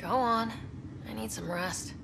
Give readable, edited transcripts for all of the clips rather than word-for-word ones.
Go on. I need some rest.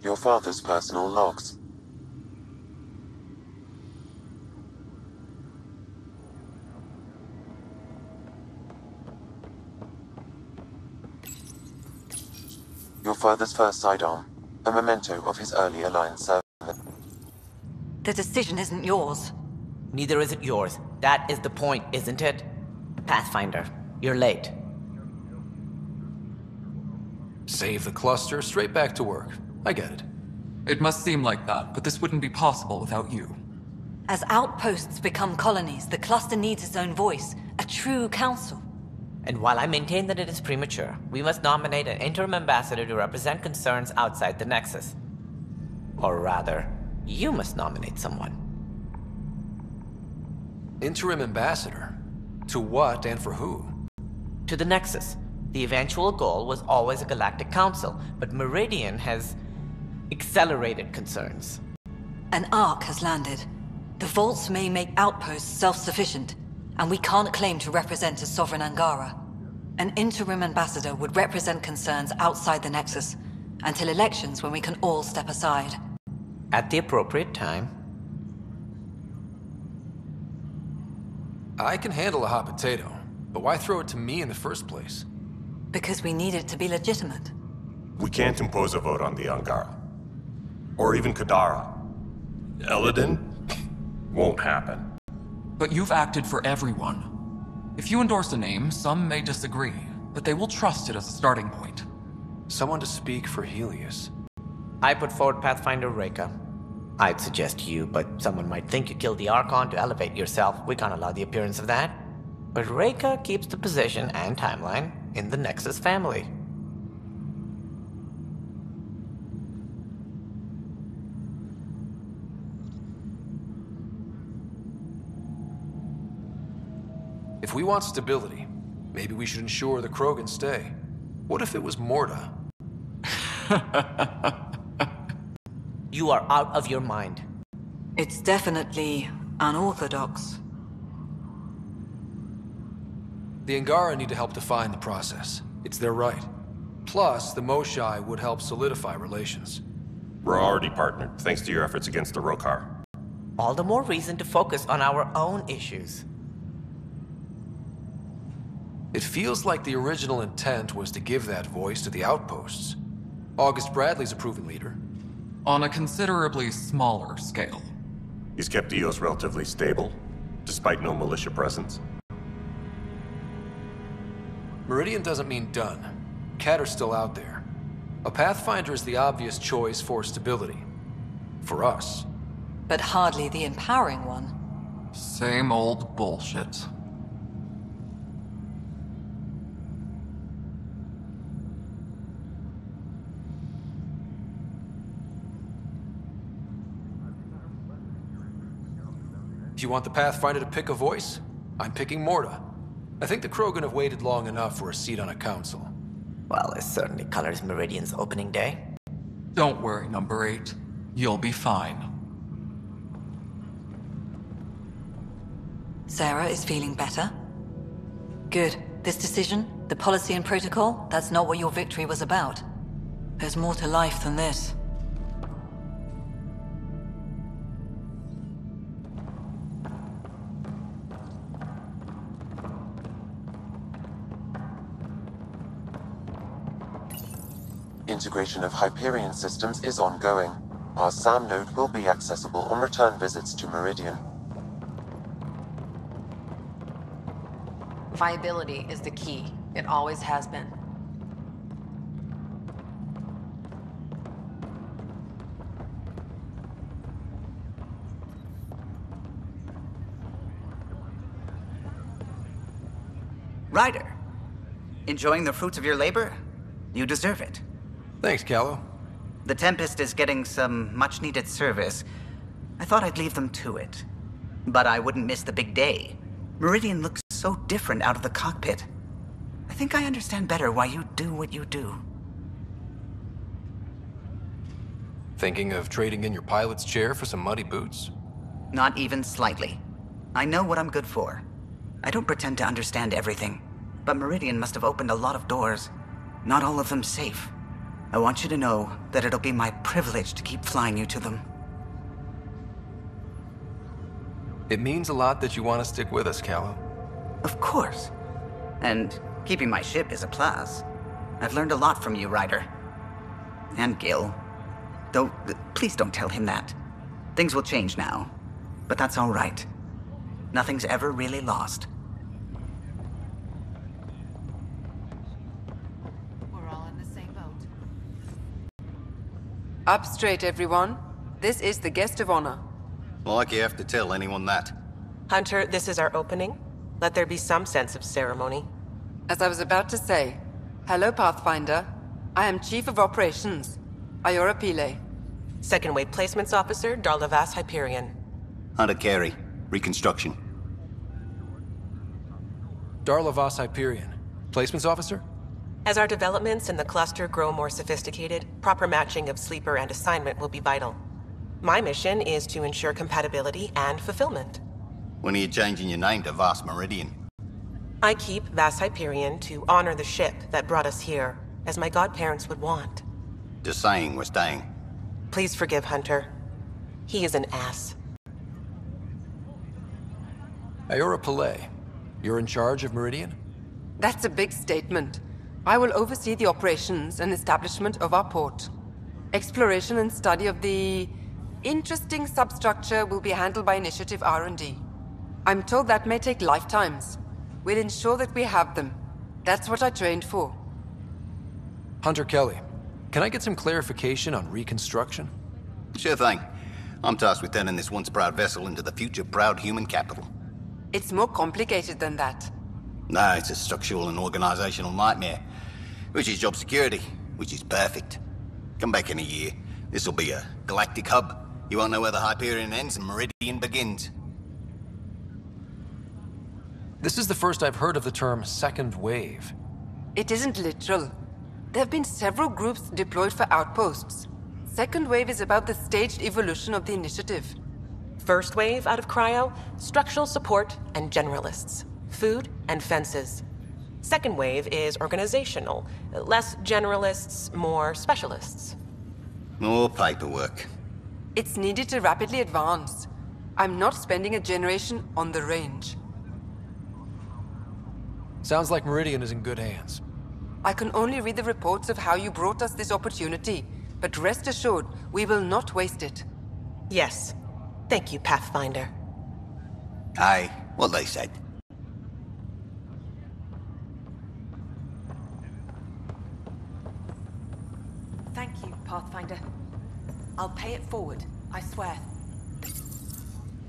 Your father's personal logs. Your father's first sidearm, a memento of his early Alliance service. The decision isn't yours. Neither is it yours. That is the point, isn't it? Pathfinder, you're late. Save the cluster, straight back to work. I get it. It must seem like that, but this wouldn't be possible without you. As outposts become colonies, the cluster needs its own voice, a true council. And while I maintain that it is premature, we must nominate an interim ambassador to represent concerns outside the Nexus. Or rather, you must nominate someone. Interim ambassador? To what and for who? To the Nexus. The eventual goal was always a galactic council, but Meridian has accelerated concerns. An arc has landed. The vaults may make outposts self-sufficient, and we can't claim to represent a sovereign Angara. An interim ambassador would represent concerns outside the Nexus, until elections when we can all step aside. At the appropriate time. I can handle a hot potato, but why throw it to me in the first place? Because we need it to be legitimate. We can't impose a vote on the Angara. Or even Kadara. Eladin? Won't happen. But you've acted for everyone. If you endorse a name, some may disagree, but they will trust it as a starting point. Someone to speak for Helios. I put forward Pathfinder Reka. I'd suggest you, but someone might think you killed the Archon to elevate yourself. We can't allow the appearance of that. But Reka keeps the position and timeline in the Nexus family. If we want stability, maybe we should ensure the Krogan stay. What if it was Morda? You are out of your mind. It's definitely unorthodox. The Angara need to help define the process. It's their right. Plus, the Moshai would help solidify relations. We're already partnered, thanks to your efforts against the Rokar. All the more reason to focus on our own issues. It feels like the original intent was to give that voice to the outposts. August Bradley's a proven leader. On a considerably smaller scale. He's kept EOS relatively stable, despite no militia presence. Meridian doesn't mean done. Cat are still out there. A Pathfinder is the obvious choice for stability. For us. But hardly the empowering one. Same old bullshit. If you want the Pathfinder to pick a voice, I'm picking Morda. I think the Krogan have waited long enough for a seat on a council. Well, it certainly colors Meridian's opening day. Don't worry, number 8. You'll be fine. Sarah is feeling better? Good. This decision, the policy and protocol, that's not what your victory was about. There's more to life than this. Integration of Hyperion systems is ongoing. Our SAM node will be accessible on return visits to Meridian. Viability is the key. It always has been. Ryder, enjoying the fruits of your labor? You deserve it. Thanks, Callow. The Tempest is getting some much-needed service. I thought I'd leave them to it. But I wouldn't miss the big day. Meridian looks so different out of the cockpit. I think I understand better why you do what you do. Thinking of trading in your pilot's chair for some muddy boots? Not even slightly. I know what I'm good for. I don't pretend to understand everything, but Meridian must have opened a lot of doors. Not all of them safe. I want you to know that it'll be my privilege to keep flying you to them. It means a lot that you want to stick with us, Callow. Of course. And keeping my ship is a plus. I've learned a lot from you, Ryder. And Gil. Though, please don't tell him that. Things will change now. But that's all right. Nothing's ever really lost. We're all in the same boat. Up straight, everyone. This is the guest of honor. Like you have to tell anyone that. Hunter, this is our opening. Let there be some sense of ceremony. As I was about to say, hello, Pathfinder. I am Chief of Operations, Ayora Pile. Second Wave Placements Officer, Darlavas Hyperion. Hunter Carey, Reconstruction. Darlavas Hyperion. Placements officer? As our developments in the cluster grow more sophisticated, proper matching of sleeper and assignment will be vital. My mission is to ensure compatibility and fulfillment. When are you changing your name to Vast Meridian? I keep Vas Hyperion to honor the ship that brought us here, as my godparents would want. Just saying we're staying. Please forgive Hunter. He is an ass. Ayora Pillay, you're in charge of Meridian? That's a big statement. I will oversee the operations and establishment of our port. Exploration and study of the interesting substructure will be handled by Initiative R&D. I'm told that may take lifetimes. We'll ensure that we have them. That's what I trained for. Hunter Kelly, can I get some clarification on reconstruction? Sure thing. I'm tasked with turning this once proud vessel into the future proud human capital. It's more complicated than that. No, it's a structural and organizational nightmare. Which is job security, which is perfect. Come back in a year. This'll be a galactic hub. You won't know where the Hyperion ends and Meridian begins. This is the first I've heard of the term second wave. It isn't literal. There have been several groups deployed for outposts. Second wave is about the staged evolution of the initiative. First wave out of cryo, structural support and generalists. Food and fences. Second wave is organizational. Less generalists, more specialists. More paperwork. It's needed to rapidly advance. I'm not spending a generation on the range. Sounds like Meridian is in good hands. I can only read the reports of how you brought us this opportunity, but rest assured, we will not waste it. Yes. Thank you, Pathfinder. Aye, what they said. Thank you, Pathfinder. I'll pay it forward, I swear.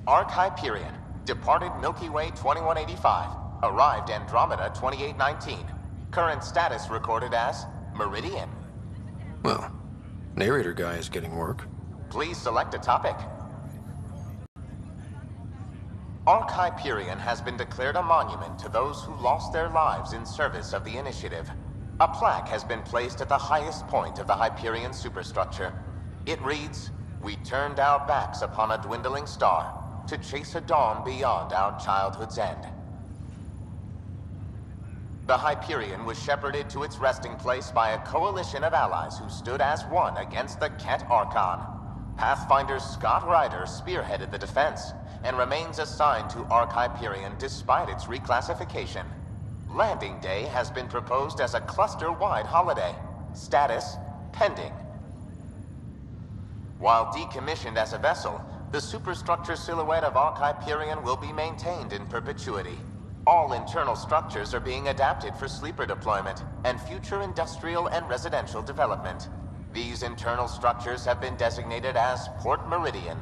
Arc Hyperion, departed Milky Way 2185, arrived Andromeda 2819. Current status recorded as Meridian. Well, narrator guy is getting work. Please select a topic. Arc Hyperion has been declared a monument to those who lost their lives in service of the Initiative. A plaque has been placed at the highest point of the Hyperion superstructure. It reads, "We turned our backs upon a dwindling star to chase a dawn beyond our childhood's end." The Hyperion was shepherded to its resting place by a coalition of allies who stood as one against the Ket Archon. Pathfinder Scott Ryder spearheaded the defense and remains assigned to Arc Hyperion despite its reclassification. Landing Day has been proposed as a cluster-wide holiday. Status, pending. While decommissioned as a vessel, the superstructure silhouette of Arc Hyperion will be maintained in perpetuity. All internal structures are being adapted for sleeper deployment and future industrial and residential development. These internal structures have been designated as Port Meridian.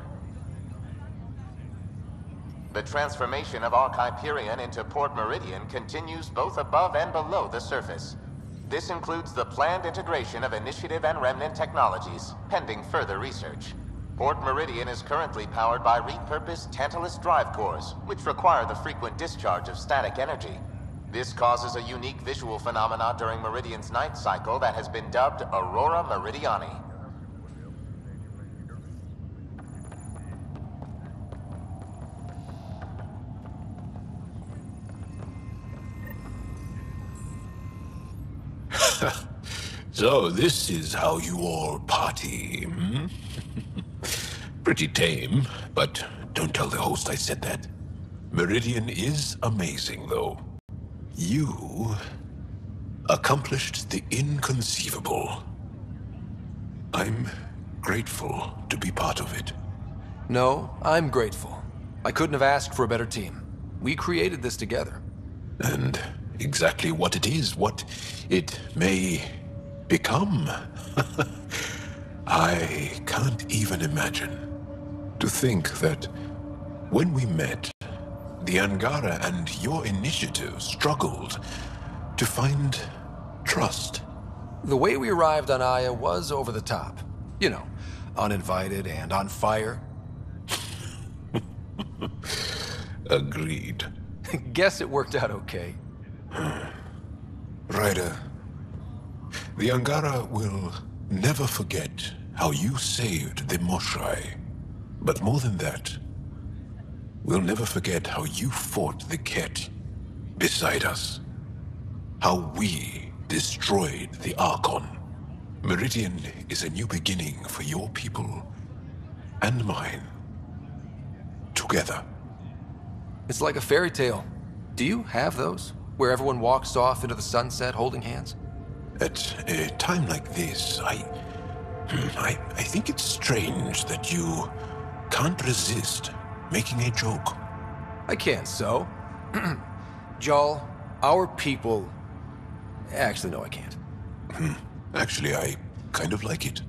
The transformation of Arc Hyperion into Port Meridian continues both above and below the surface. This includes the planned integration of Initiative and Remnant technologies, pending further research. Port Meridian is currently powered by repurposed Tantalus drive cores, which require the frequent discharge of static energy. This causes a unique visual phenomena during Meridian's night cycle that has been dubbed Aurora Meridiani. So this is how you all party, hmm? Pretty tame, but don't tell the host I said that. Meridian is amazing, though. You accomplished the inconceivable. I'm grateful to be part of it. No, I'm grateful. I couldn't have asked for a better team. We created this together. And exactly what it is, what it may become, I can't even imagine. To think that when we met, the Angara and your initiative struggled to find trust. The way we arrived on Aya was over the top. You know, uninvited and on fire. Agreed. Guess it worked out okay. Ryder, the Angara will never forget how you saved the Moshai. But more than that, we'll never forget how you fought the Ket beside us. How we destroyed the Archon. Meridian is a new beginning for your people and mine. Together. It's like a fairy tale. Do you have those? Where everyone walks off into the sunset holding hands? At a time like this, I think it's strange that you can't resist making a joke. I can't, so. Jarl, our people... Actually, no, I can't. Actually, I kind of like it.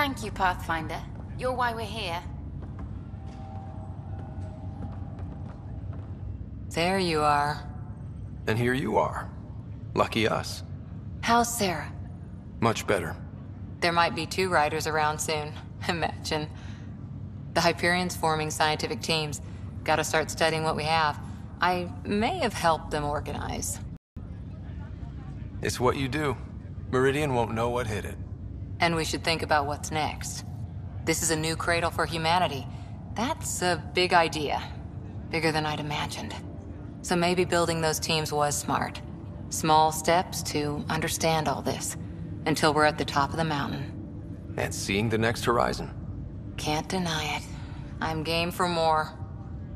Thank you, Pathfinder. You're why we're here. There you are. And here you are. Lucky us. How's Sarah? Much better. There might be 2 riders around soon. Imagine. The Hyperion's forming scientific teams. Gotta start studying what we have. I may have helped them organize. It's what you do. Meridian won't know what hit it. And we should think about what's next. This is a new cradle for humanity. That's a big idea. Bigger than I'd imagined. So maybe building those teams was smart. Small steps to understand all this. Until we're at the top of the mountain. And seeing the next horizon. Can't deny it. I'm game for more.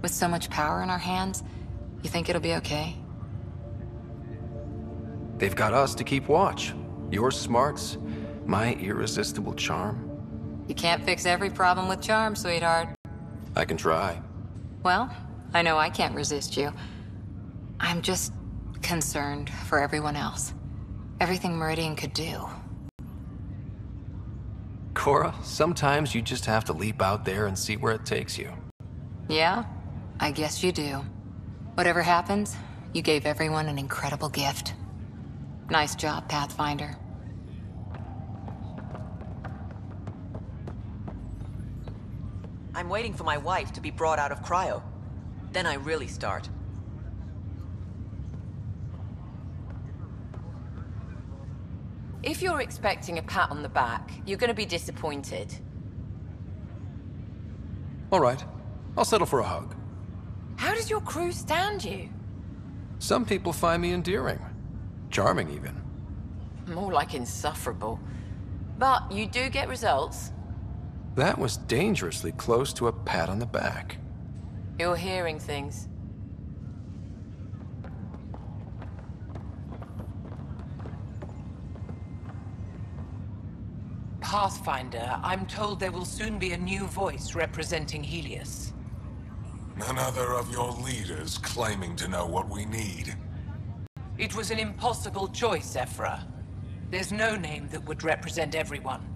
With so much power in our hands, you think it'll be okay? They've got us to keep watch. Your smarts, my irresistible charm. You can't fix every problem with charm, sweetheart. I can try. Well, I know I can't resist you. I'm just concerned for everyone else. Everything Meridian could do. Cora, sometimes you just have to leap out there and see where it takes you. Yeah? I guess you do. Whatever happens, you gave everyone an incredible gift. Nice job, Pathfinder. I'm waiting for my wife to be brought out of cryo. Then I really start. If you're expecting a pat on the back, you're gonna be disappointed. All right. I'll settle for a hug. How does your crew stand you? Some people find me endearing. Charming, even. More like insufferable. But you do get results. That was dangerously close to a pat on the back. You're hearing things. Pathfinder, I'm told there will soon be a new voice representing Helios. Another of your leaders claiming to know what we need. It was an impossible choice, Ephra. There's no name that would represent everyone.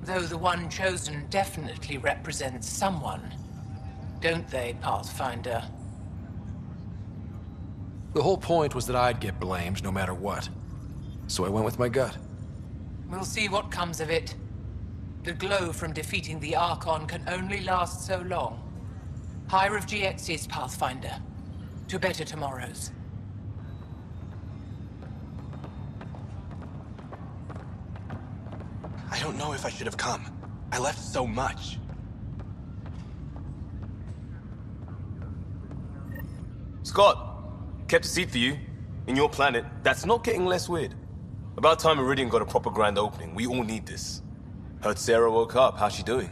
Though the one chosen definitely represents someone. Don't they, Pathfinder? The whole point was that I'd get blamed no matter what. So I went with my gut. We'll see what comes of it. The glow from defeating the Archon can only last so long. Higher of GX's, Pathfinder. To better tomorrows. I don't know if I should have come. I left so much. Scott, kept a seat for you. In your planet, that's not getting less weird. About time Meridian got a proper grand opening. We all need this. Heard Sarah woke up. How's she doing?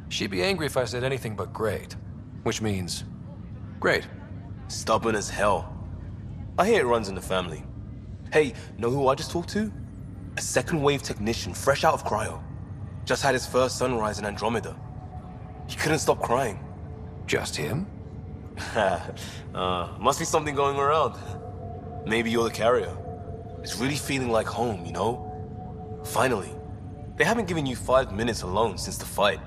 She'd be angry if I said anything but great. Which means... great. Stubborn as hell. I hear it runs in the family. Hey, know who I just talked to? A second-wave technician, fresh out of cryo. Just had his first sunrise in Andromeda. He couldn't stop crying. Just him? Must be something going around. Maybe you're the carrier. It's really feeling like home, you know? Finally. They haven't given you 5 minutes alone since the fight.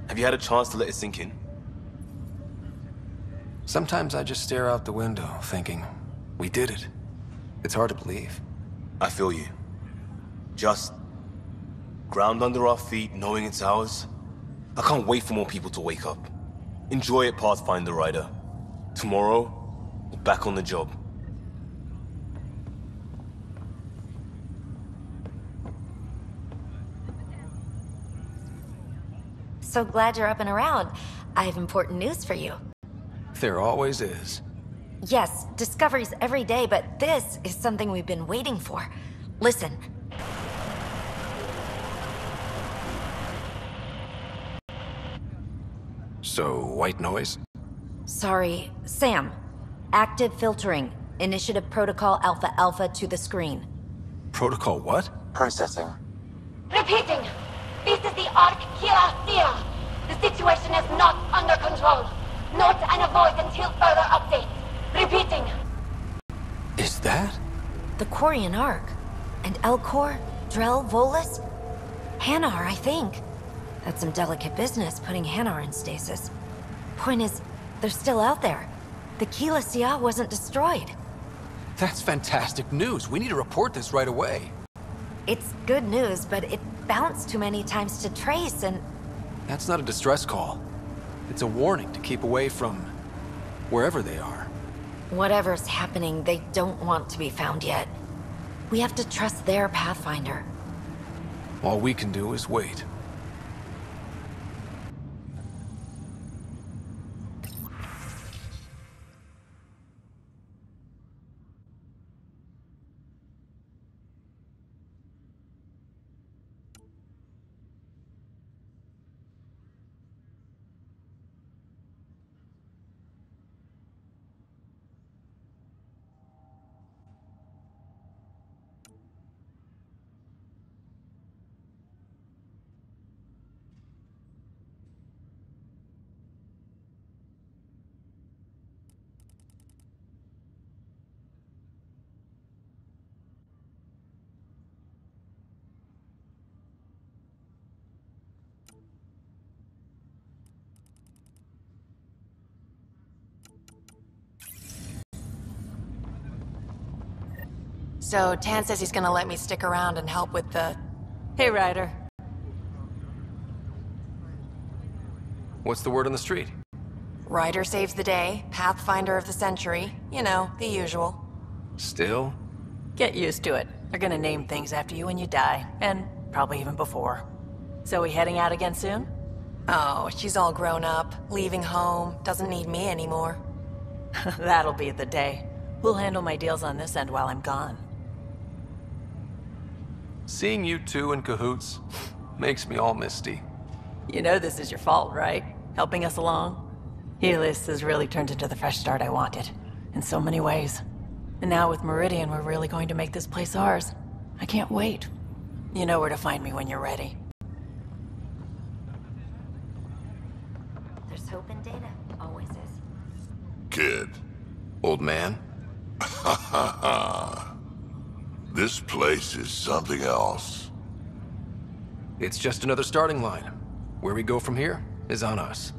Have you had a chance to let it sink in? Sometimes I just stare out the window, thinking, we did it. It's hard to believe. I feel you. Just ground under our feet, knowing it's ours. I can't wait for more people to wake up. Enjoy it, Pathfinder Rider. Tomorrow, we're back on the job. So glad you're up and around. I have important news for you. There always is. Yes, discoveries every day, but this is something we've been waiting for. Listen. So, white noise? Sorry, Sam. Active filtering. Initiative Protocol Alpha Alpha to the screen. Protocol what? Processing. Repeating. This is the Ark Kira. The situation is not under control. Note and avoid until further update. Repeating. Is that? The Quarian Ark. And Elcor? Drell, Volus? Hanar, I think. That's some delicate business, putting Hanar in stasis. Point is, they're still out there. The Keela Sia wasn't destroyed. That's fantastic news. We need to report this right away. It's good news, but it bounced too many times to trace, and... That's not a distress call. It's a warning to keep away from wherever they are. Whatever's happening, they don't want to be found yet. We have to trust their Pathfinder. All we can do is wait. So, Tan says he's gonna let me stick around and help with the... Hey, Ryder. What's the word on the street? Ryder saves the day, Pathfinder of the century. You know, the usual. Still? Get used to it. They're gonna name things after you when you die, and probably even before. So we heading out again soon? Oh, she's all grown up, leaving home, doesn't need me anymore. That'll be the day. We'll handle my deals on this end while I'm gone. Seeing you two in cahoots makes me all misty. You know this is your fault, right? Helping us along? Helios has really turned into the fresh start I wanted, in so many ways. And now with Meridian, we're really going to make this place ours. I can't wait. You know where to find me when you're ready. There's hope in data. Always is. Kid. Old man? Ha ha ha. This place is something else. It's just another starting line. Where we go from here is on us.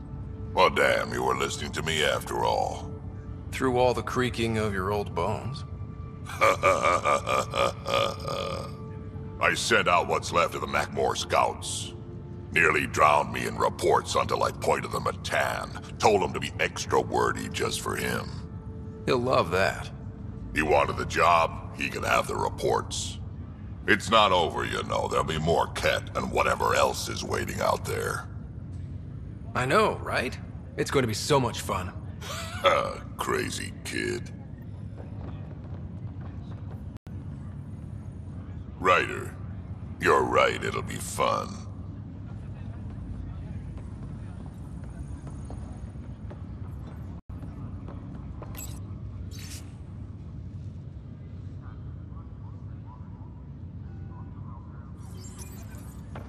Well, damn, you were listening to me after all. Through all the creaking of your old bones. I sent out what's left of the Macmore scouts. Nearly drowned me in reports until I pointed them at Tan. Told him to be extra wordy just for him. He'll love that. He wanted the job, he can have the reports. It's not over, you know. There'll be more Ket and whatever else is waiting out there. I know, right? It's going to be so much fun. Crazy kid. Ryder, you're right, it'll be fun.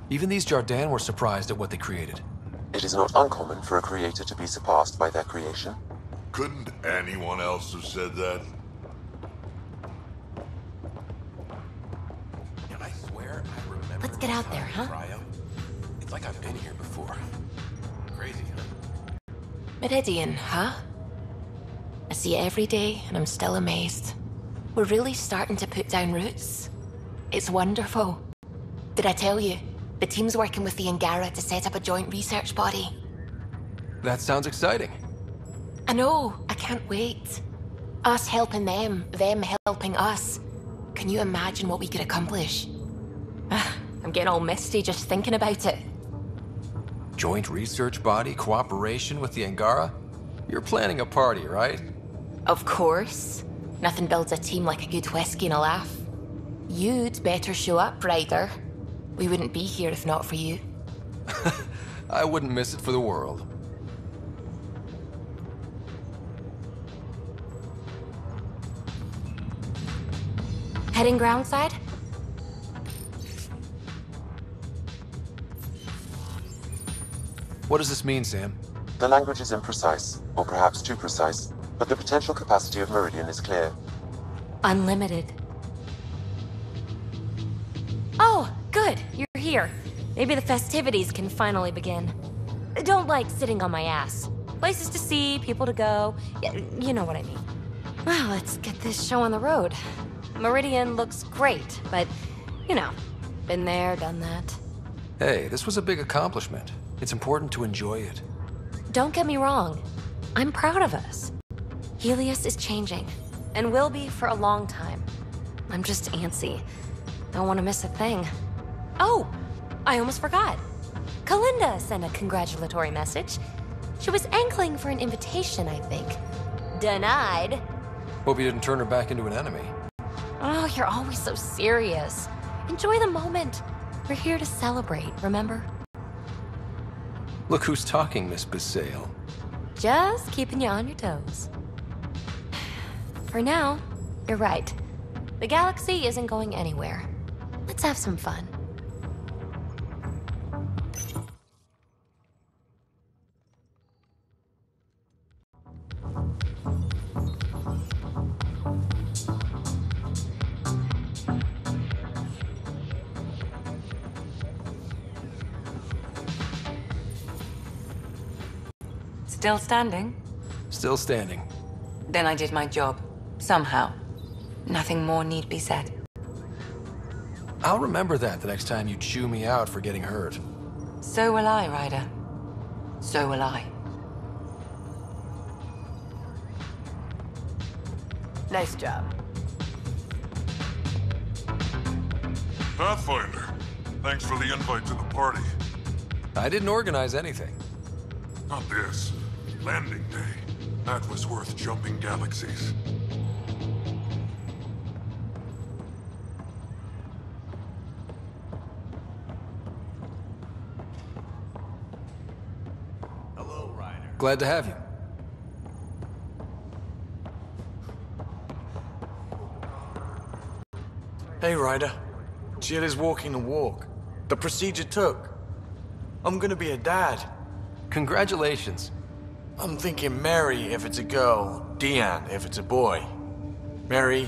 Even these Jardin were surprised at what they created. It is not uncommon for a creator to be surpassed by their creation. Couldn't anyone else have said that? I swear I remember. Let's get out there, huh? It's like I've been here before. Crazy, huh? Meridian, huh? I see it every day, and I'm still amazed. We're really starting to put down roots. It's wonderful. Did I tell you? The team's working with the Angara to set up a joint research body. That sounds exciting. I know, I can't wait. Us helping them helping us. Can you imagine what we could accomplish? I'm getting all misty just thinking about it. Joint research body, cooperation with the Angara? You're planning a party, right? Of course. Nothing builds a team like a good whiskey and a laugh. You'd better show up, Ryder. We wouldn't be here if not for you. I wouldn't miss it for the world. Heading groundside? What does this mean, Sam? The language is imprecise, or perhaps too precise, but the potential capacity of Meridian is clear. Unlimited. Oh, good. You're here. Maybe the festivities can finally begin. Don't like sitting on my ass. Places to see, people to go. Yeah, you know what I mean. Well, let's get this show on the road. Meridian looks great, but, you know, been there, done that. Hey, this was a big accomplishment. It's important to enjoy it. Don't get me wrong. I'm proud of us. Helios is changing, and will be for a long time. I'm just antsy. Don't want to miss a thing. Oh, I almost forgot. Kalinda sent a congratulatory message. She was angling for an invitation, I think. Denied. Hope you didn't turn her back into an enemy. Oh, you're always so serious. Enjoy the moment. We're here to celebrate, remember? Look who's talking, Miss Basale. Just keeping you on your toes. For now, you're right. The galaxy isn't going anywhere. Let's have some fun. Still standing? Still standing. Then I did my job. Somehow. Nothing more need be said. I'll remember that the next time you chew me out for getting hurt. So will I, Ryder. So will I. Nice job. Pathfinder, thanks for the invite to the party. I didn't organize anything. Not this. Landing day. That was worth jumping galaxies. Hello, Ryder. Glad to have you. Hey, Ryder. Jill is walking the walk. The procedure took. I'm gonna be a dad. Congratulations. I'm thinking Mary if it's a girl, Deanne if it's a boy. Mary,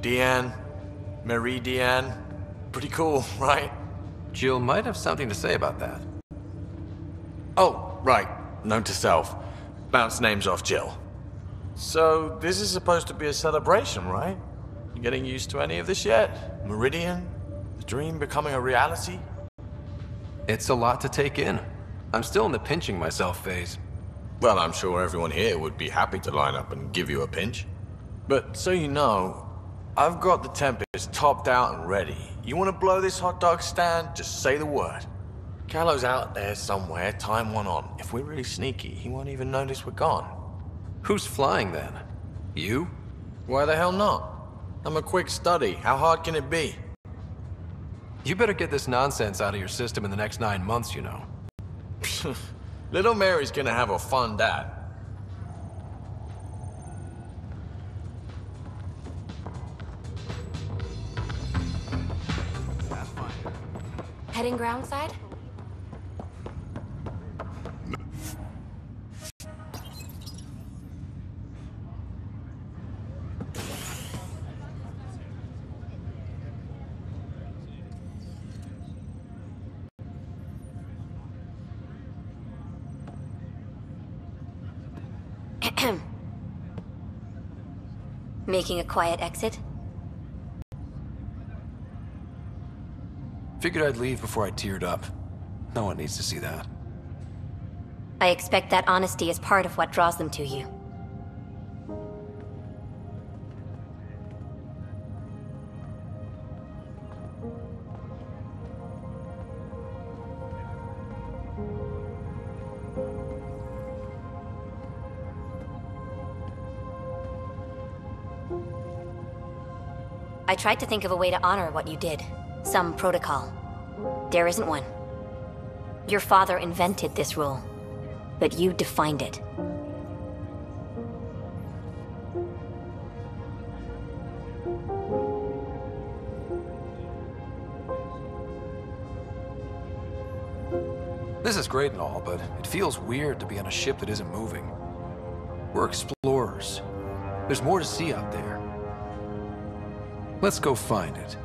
Deanne, Mary Deanne. Pretty cool, right? Jill might have something to say about that. Oh, right. Note to self. Bounce names off Jill. So, this is supposed to be a celebration, right? You getting used to any of this yet? Meridian? The dream becoming a reality? It's a lot to take in. I'm still in the pinching myself phase. Well, I'm sure everyone here would be happy to line up and give you a pinch. But so you know, I've got the Tempest topped out and ready. You want to blow this hot dog stand? Just say the word. Callow's out there somewhere, time one on. If we're really sneaky, he won't even notice we're gone. Who's flying then? You? Why the hell not? I'm a quick study. How hard can it be? You better get this nonsense out of your system in the next 9 months, you know. Little Mary's gonna have a fun dad. Heading groundside? Making a quiet exit? Figured I'd leave before I teared up. No one needs to see that. I expect that honesty is part of what draws them to you. I tried to think of a way to honor what you did. Some protocol. There isn't one. Your father invented this rule, but you defined it. This is great and all, but it feels weird to be on a ship that isn't moving. We're explorers. There's more to see out there. Let's go find it.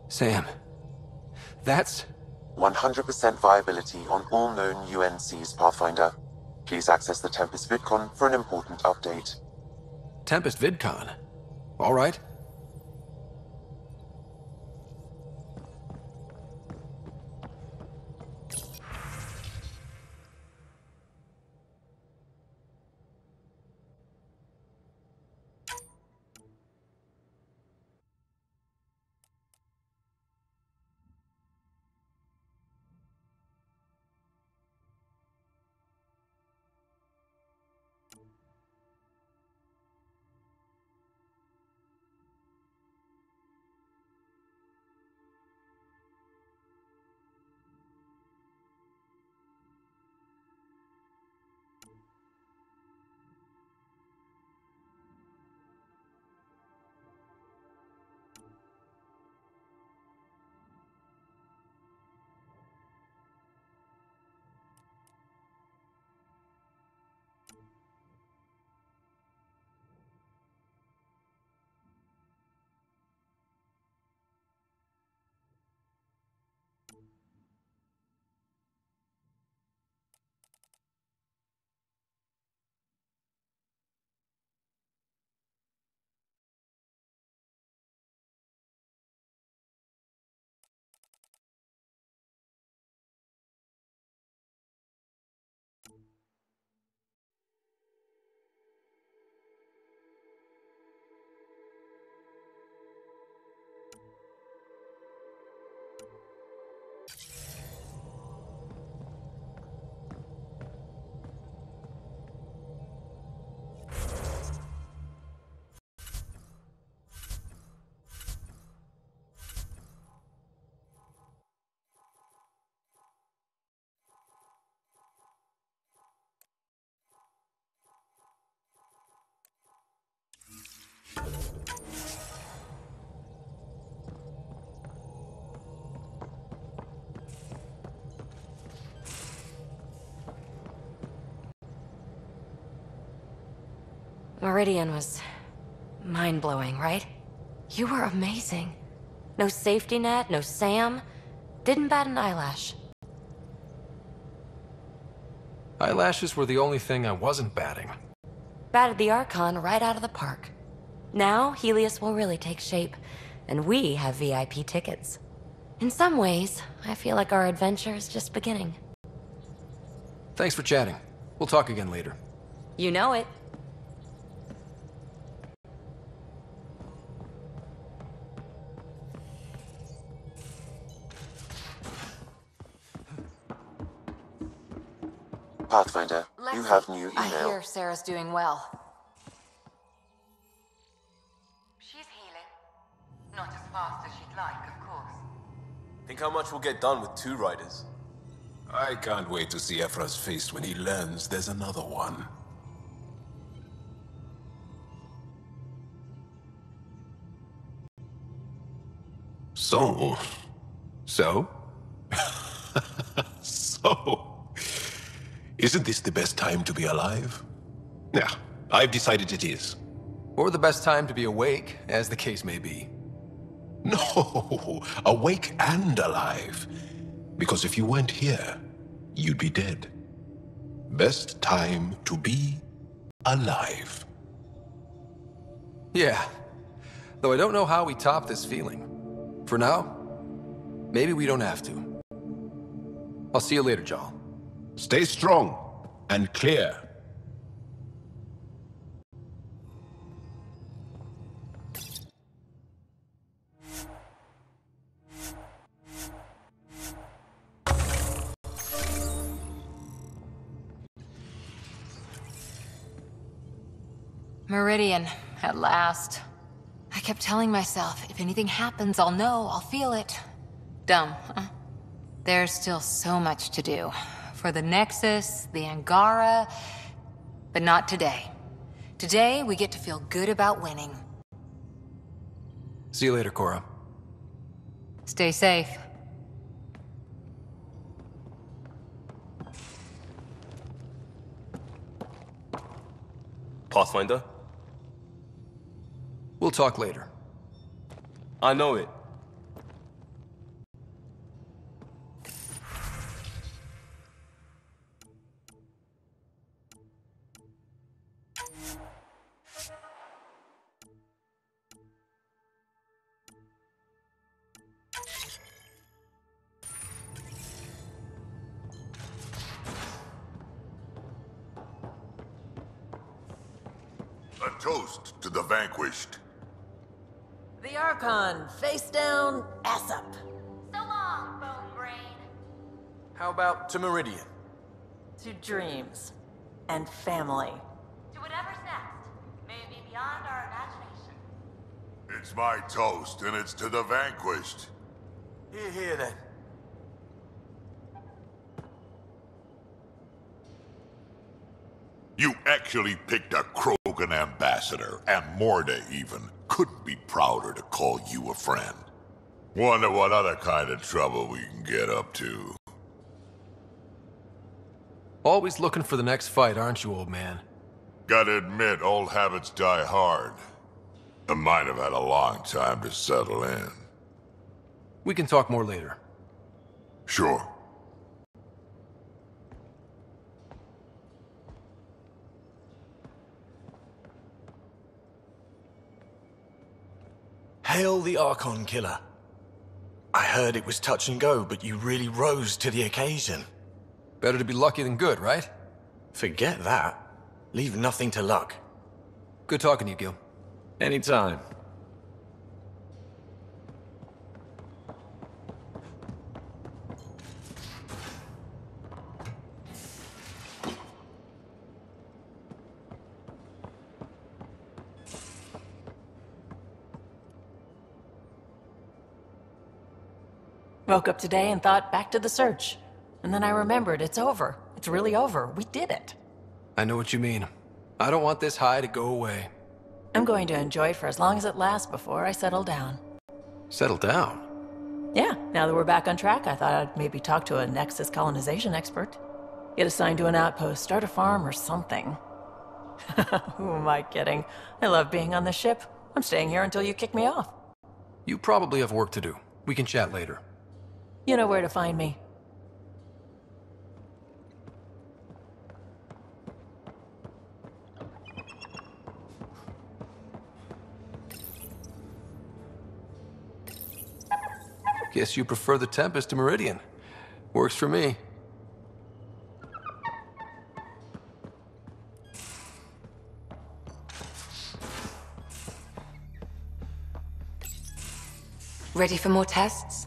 Sam, that's... 100% viability on all known UNCs, Pathfinder. Please access the Tempest VidCon for an important update. Tempest VidCon? All right. Meridian was mind-blowing, right? You were amazing. No safety net, no Sam. Didn't bat an eyelash. Eyelashes were the only thing I wasn't batting. Batted the Archon right out of the park. Now, Helios will really take shape, and we have VIP tickets. In some ways, I feel like our adventure is just beginning. Thanks for chatting. We'll talk again later. You know it. Pathfinder, you have new I email. hear Sarah's doing well. She's healing. Not as fast as she'd like, of course. Think how much we'll get done with 2 riders. I can't wait to see Ephra's face when he learns there's another one. So? Isn't this the best time to be alive? Yeah, I've decided it is. Or the best time to be awake, as the case may be. No, awake and alive. Because if you weren't here, you'd be dead. Best time to be alive. Yeah. Though I don't know how we top this feeling. For now, maybe we don't have to. I'll see you later, Jarl. Stay strong and clear. Meridian, at last. I kept telling myself, if anything happens, I'll know, I'll feel it. Dumb, huh? There's still so much to do. For the Nexus, the Angara, but not today. Today, we get to feel good about winning. See you later, Cora. Stay safe. Pathfinder? We'll talk later. I know it. A toast to the vanquished. The Archon, face down, ass up. So long, Bone Brain. How about to Meridian? To dreams. And family. To whatever's next. May it be beyond our imagination. It's my toast, and it's to the vanquished. Here then. You actually picked a Krogan ambassador, and Morda even. Couldn't be prouder to call you a friend. Wonder what other kind of trouble we can get up to. Always looking for the next fight, aren't you, old man? Gotta admit, old habits die hard. And mine have had a long time to settle in. We can talk more later. Sure. Hail the Archon Killer. I heard it was touch and go, but you really rose to the occasion. Better to be lucky than good, right? Forget that. Leave nothing to luck. Good talking to you, Gil. Anytime. Woke up today and thought back to the search. And then I remembered it's over. It's really over. We did it. I know what you mean. I don't want this high to go away. I'm going to enjoy it for as long as it lasts before I settle down. Settle down? Yeah, now that we're back on track, I thought I'd maybe talk to a Nexus colonization expert. Get assigned to an outpost, start a farm or something. Who am I kidding? I love being on the ship. I'm staying here until you kick me off. You probably have work to do. We can chat later. You know where to find me. Guess you prefer the Tempest to Meridian. Works for me. Ready for more tests?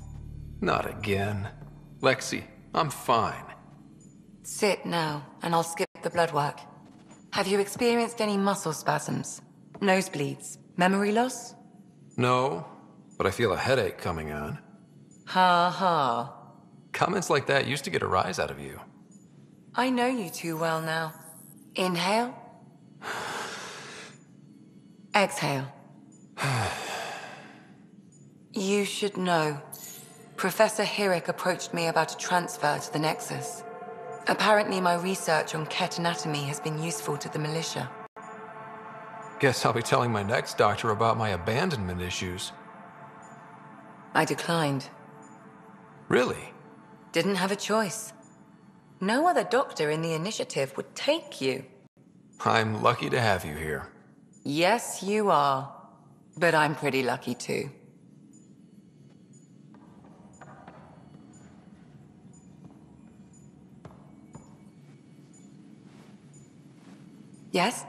Not again. Lexi, I'm fine. Sit now, and I'll skip the blood work. Have you experienced any muscle spasms? Nosebleeds? Memory loss? No, but I feel a headache coming on. Ha ha. Comments like that used to get a rise out of you. I know you too well now. Inhale. Exhale. You should know. Professor Hirek approached me about a transfer to the Nexus. Apparently my research on Ket anatomy has been useful to the militia. Guess I'll be telling my next doctor about my abandonment issues. I declined. Really? Didn't have a choice. No other doctor in the initiative would take you. I'm lucky to have you here. Yes, you are. But I'm pretty lucky too. Yes?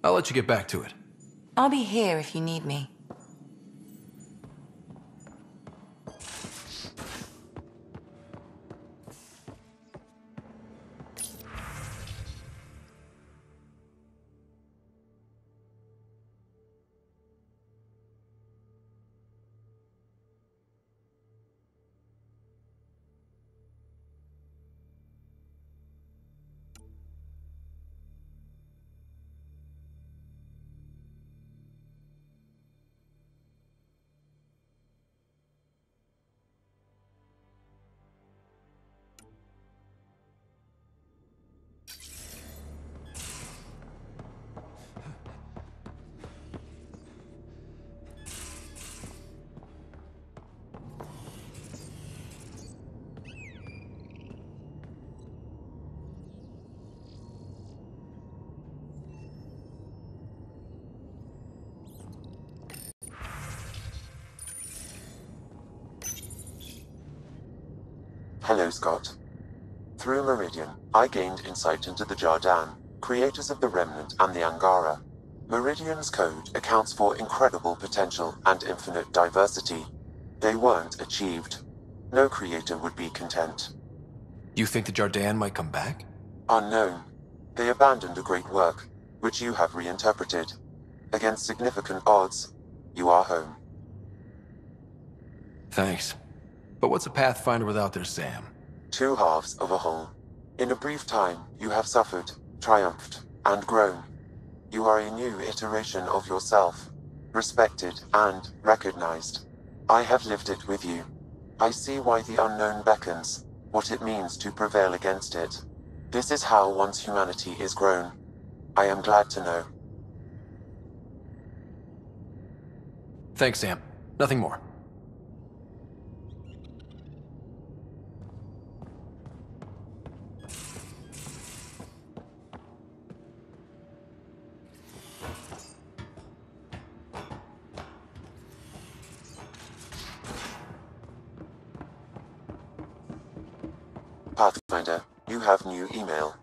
I'll let you get back to it. I'll be here if you need me. Hello, Scott. Through Meridian, I gained insight into the Jardin, creators of the Remnant and the Angara. Meridian's code accounts for incredible potential and infinite diversity. They weren't achieved. No creator would be content. You think the Jardin might come back? Unknown. They abandoned a great work, which you have reinterpreted. Against significant odds, you are home. Thanks. But what's a Pathfinder without their Sam? Two halves of a whole. In a brief time, you have suffered, triumphed, and grown. You are a new iteration of yourself, respected and recognized. I have lived it with you. I see why the unknown beckons, what it means to prevail against it. This is how one's humanity is grown. I am glad to know. Thanks, Sam. Nothing more. Pathfinder, you have new email.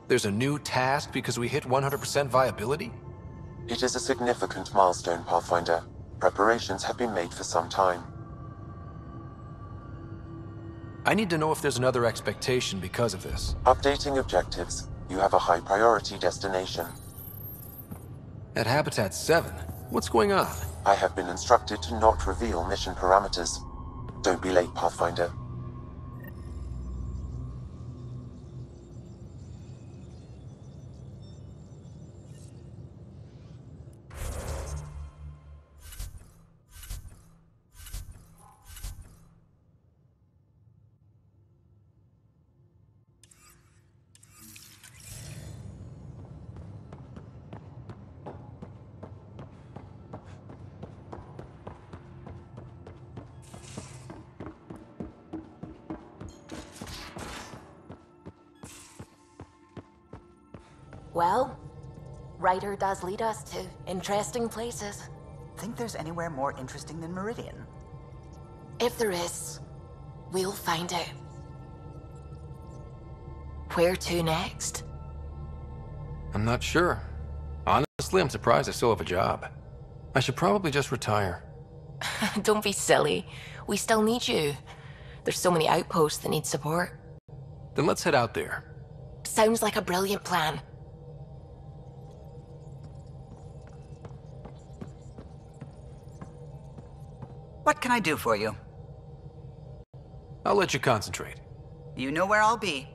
There's a new task because we hit 100% viability? It is a significant milestone, Pathfinder. Preparations have been made for some time. I need to know if there's another expectation because of this. Updating objectives. You have a high priority destination. At Habitat 7, what's going on? I have been instructed to not reveal mission parameters. Don't be late, Pathfinder. Well, Ryder does lead us to interesting places. Think there's anywhere more interesting than Meridian? If there is, we'll find out. Where to next? I'm not sure. Honestly, I'm surprised I still have a job. I should probably just retire. Don't be silly. We still need you. There's so many outposts that need support. Then let's head out there. Sounds like a brilliant plan. What can I do for you? I'll let you concentrate. You know where I'll be.